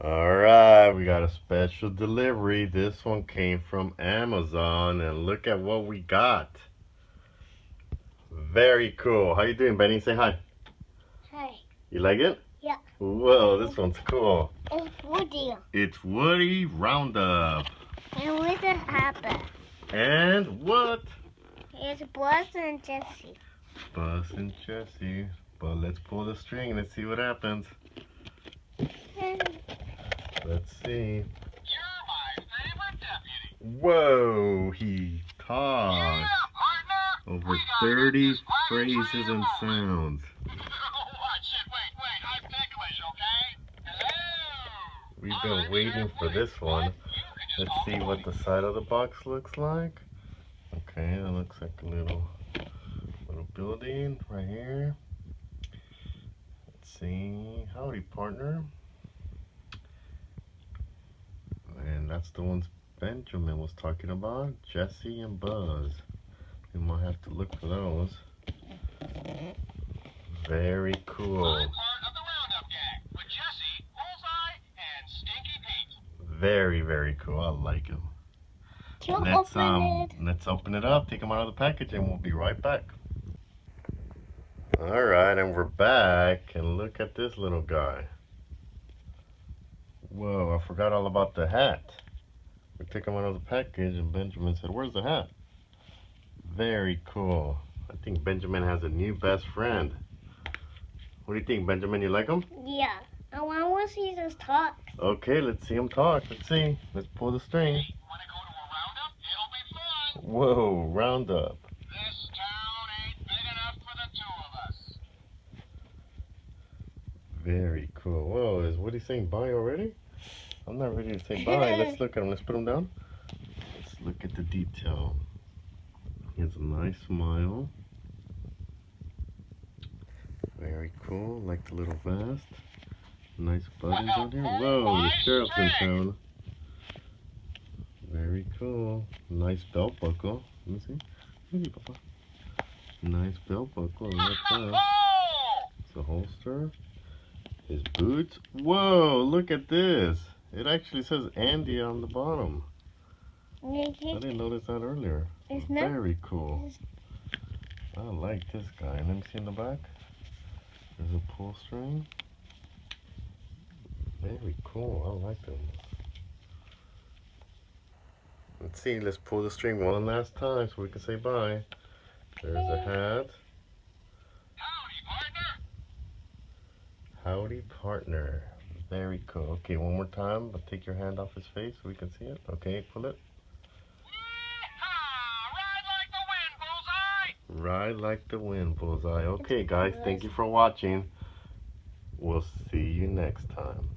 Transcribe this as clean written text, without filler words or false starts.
Alright, we got a special delivery. This one came from Amazon, and look at what we got. Very cool. How you doing, Benny? Say hi. Hi. You like it? Yeah. Whoa, this one's cool. It's Woody. It's Woody Roundup. And with the happen. And what? It's Buzz and Jessie. Buzz and Jessie. But let's pull the string and let's see what happens. Let's see. You're my favorite deputy. Whoa, he talks. Yeah, partner. Over 30 phrases and sounds. Watch it. Wait. I'm ticklish, okay? Hello. We've been waiting for this one. Let's see what the side of the box looks like. Okay, that looks like a little building right here. Let's see. Howdy, partner. And that's the ones Benjamin was talking about. Jessie and Buzz. We might have to look for those. Very cool. I'm part of the Roundup gang with Jesse, Bullseye, and Stinky Pete. Very cool. I like them. Let's open it up, take them out of the package, and we'll be right back. All right, and we're back, and look at this little guy. Whoa, I forgot all about the hat. We took him out of the package, and Benjamin said, "Where's the hat?" Very cool. I think Benjamin has a new best friend. What do you think, Benjamin? You like him? Yeah. I want to see this talk. Okay, let's see him talk. Let's see. Let's pull the string. Hey, wanna go to a roundup? It'll be fun. Whoa, Roundup. This town ain't big enough for the two of us. Very cool. Whoa, is Woody saying bye already? I'm not ready to say bye. Let's look at him. Let's put him down. Let's look at the detail. He has a nice smile. Very cool. Like the little vest. Nice buttons on here. Whoa, the sheriff's in town. Very cool. Nice belt buckle. Let me see. Maybe, Papa. Nice belt buckle. I like that. It's a holster. His boots. Whoa, look at this. It actually says Andy on the bottom. I didn't notice that earlier. Very cool. I like this guy. Let me see in the back. There's a pull string. Very cool. I like them. Let's see. Let's pull the string one last time so we can say bye. There's a hat. Howdy, partner. Howdy, partner. Very cool. Okay, one more time, but take your hand off his face so we can see it. Okay, pull it. Yeehaw! Ride like the wind, Bullseye. Okay, guys, thank you for watching. We'll see you next time.